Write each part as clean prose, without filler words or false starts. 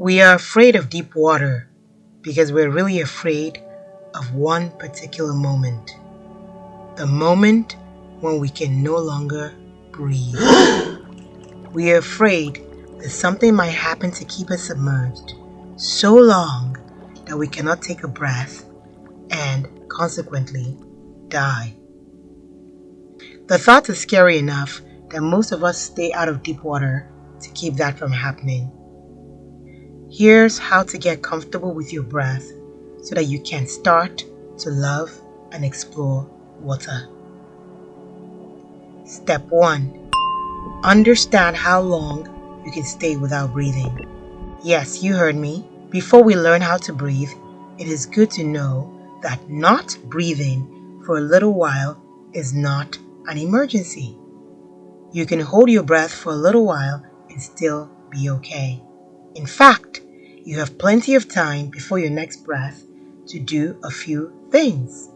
We are afraid of deep water because we're really afraid of one particular moment. The moment when we can no longer breathe. We are afraid that something might happen to keep us submerged so long that we cannot take a breath and consequently die. The thought is scary enough that most of us stay out of deep water to keep that from happening. Here's how to get comfortable with your breath so that you can start to love and explore water. Step 1. Understand how long you can stay without breathing. Yes, you heard me. Before we learn how to breathe, it is good to know that not breathing for a little while is not an emergency. You can hold your breath for a little while and still be okay. In fact, you have plenty of time before your next breath to do a few things.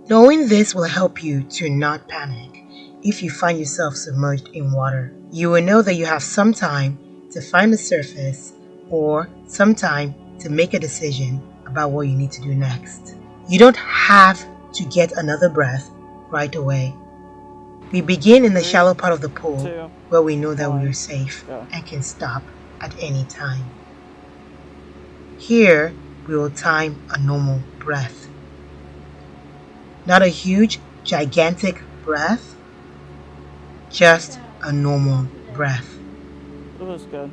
Knowing this will help you to not panic if you find yourself submerged in water. You will know that you have some time to find the surface or some time to make a decision about what you need to do next. You don't have to get another breath right away. We begin in the shallow part of the pool where we know that we are safe and can stop at any time. Here, we will time a normal breath. Not a huge, gigantic breath, just a normal breath. It was good.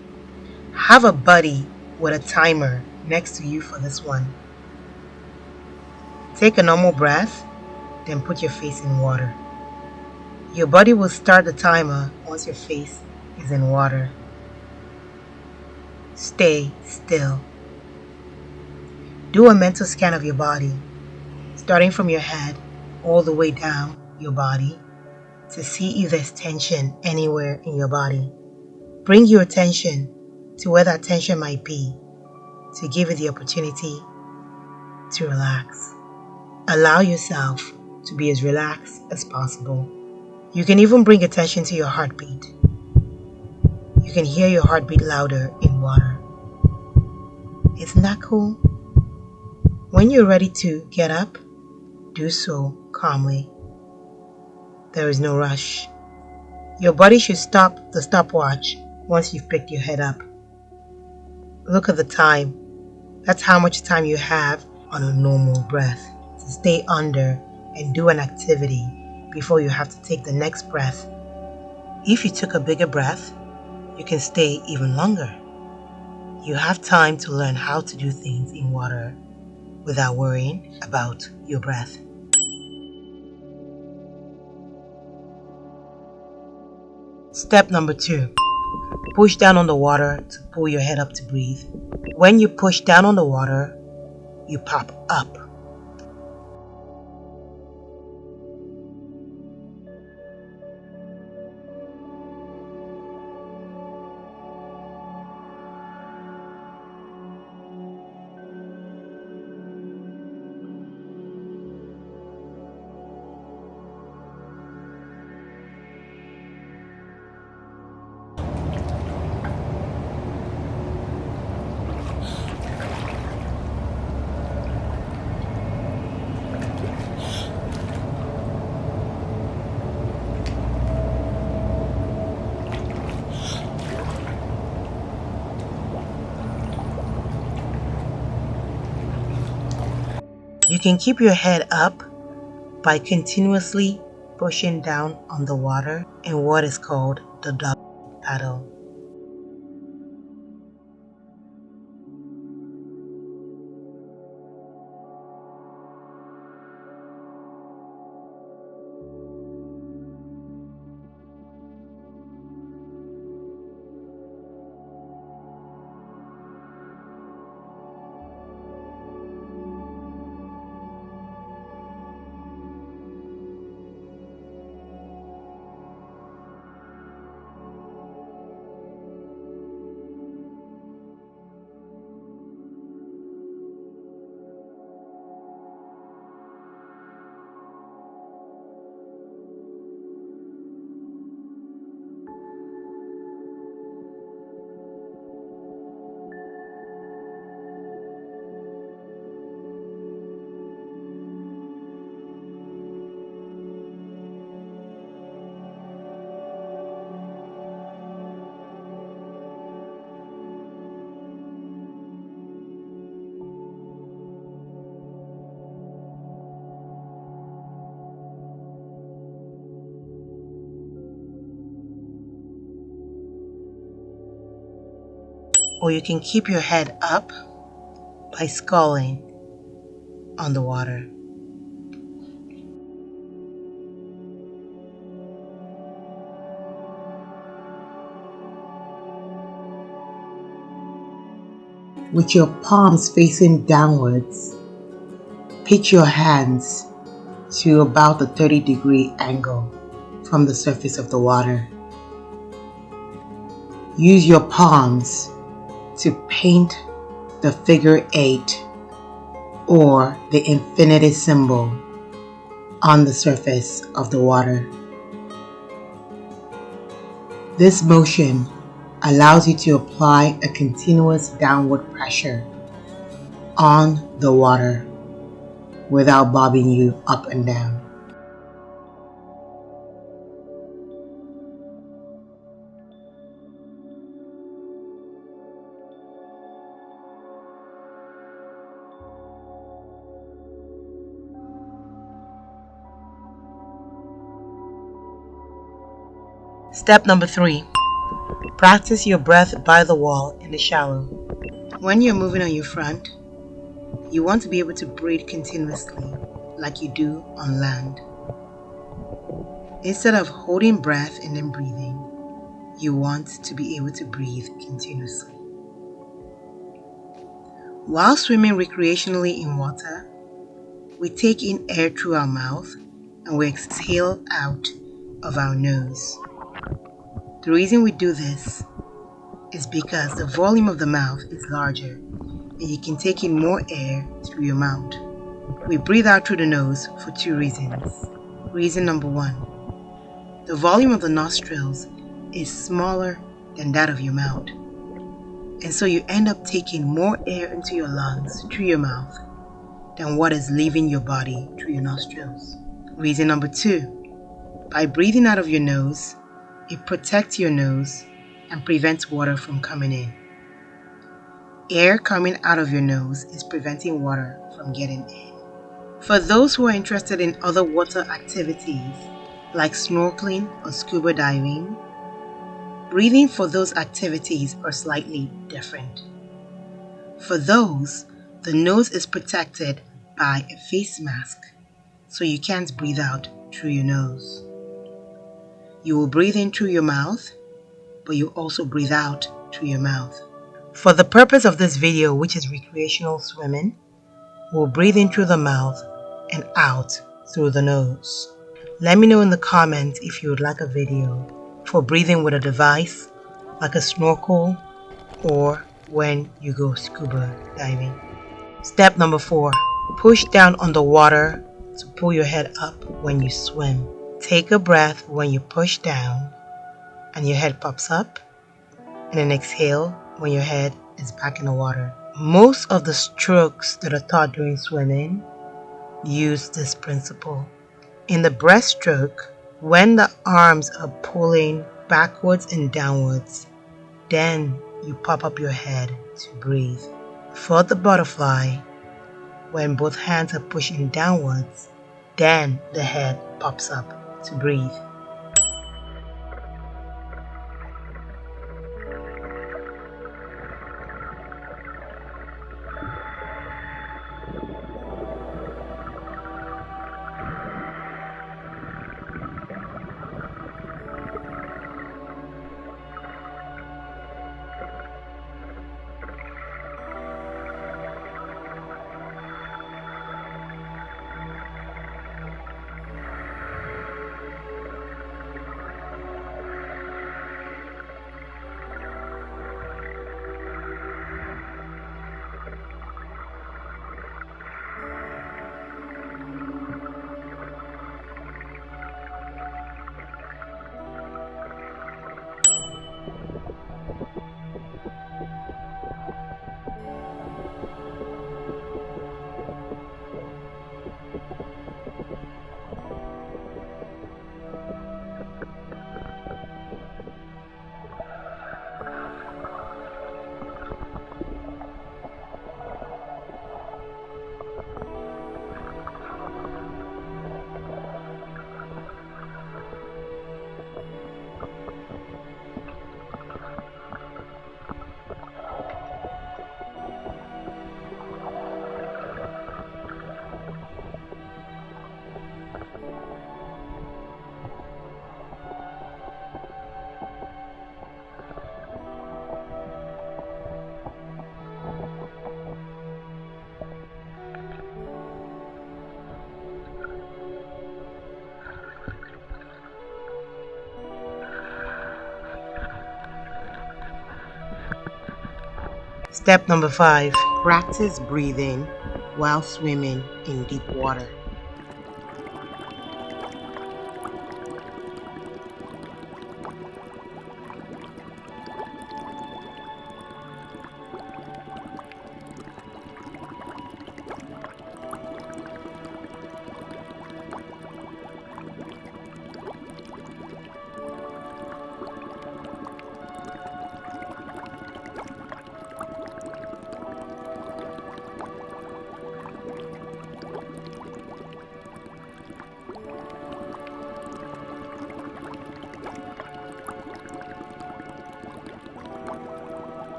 Have a buddy with a timer next to you for this one. Take a normal breath, then put your face in water. Your buddy will start the timer once your face is in water. Stay still. Do a mental scan of your body, starting from your head all the way down your body to see if there's tension anywhere in your body. Bring your attention to where that tension might be to give it the opportunity to relax. Allow yourself to be as relaxed as possible. You can even bring attention to your heartbeat. You can hear your heartbeat louder in water. Isn't that cool? When you're ready to get up, do so calmly. There is no rush. Your body should stop the stopwatch once you've picked your head up. Look at the time. That's how much time you have on a normal breath to stay under and do an activity before you have to take the next breath. If you took a bigger breath, you can stay even longer. You have time to learn how to do things in water without worrying about your breath. Step number 2. Push down on the water to pull your head up to breathe. When you push down on the water, you pop up. You can keep your head up by continuously pushing down on the water in what is called the dog paddle. or you can keep your head up by sculling on the water. With your palms facing downwards, pitch your hands to about a 30-degree angle from the surface of the water. Use your palms to paint the figure 8 or the infinity symbol on the surface of the water. This motion allows you to apply a continuous downward pressure on the water without bobbing you up and down. Step number 3. Practice your breath by the wall in the shower. When you're moving on your front, you want to be able to breathe continuously like you do on land. Instead of holding breath and then breathing, you want to be able to breathe continuously. While swimming recreationally in water, we take in air through our mouth and we exhale out of our nose. The reason we do this is because the volume of the mouth is larger and you can take in more air through your mouth. We breathe out through the nose for 2 reasons. Reason number 1, the volume of the nostrils is smaller than that of your mouth, and so you end up taking more air into your lungs through your mouth than what is leaving your body through your nostrils. Reason number 2, by breathing out of your nose, it protects your nose and prevents water from coming in. Air coming out of your nose is preventing water from getting in. For those who are interested in other water activities like snorkeling or scuba diving, breathing for those activities are slightly different. For those, the nose is protected by a face mask, so you can't breathe out through your nose. You will breathe in through your mouth, but you also breathe out through your mouth. For the purpose of this video, which is recreational swimming, we'll breathe in through the mouth and out through the nose. Let me know in the comments if you would like a video for breathing with a device like a snorkel or when you go scuba diving. Step number 4. Push down on the water to pull your head up when you swim. Take a breath when you push down and your head pops up, and then exhale when your head is back in the water. Most of the strokes that are taught during swimming use this principle. In the breaststroke, when the arms are pulling backwards and downwards, then you pop up your head to breathe. For the butterfly, when both hands are pushing downwards, then the head pops up to breathe. Step number 5. Practice breathing while swimming in deep water.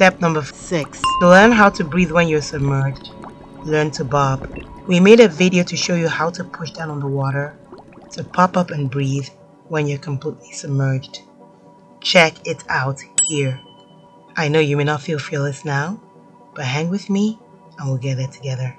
Step number 6. To learn how to breathe when you're submerged, learn to bob. We made a video to show you how to push down on the water to pop up and breathe when you're completely submerged. Check it out here. I know you may not feel fearless now, but hang with me and we'll get there together.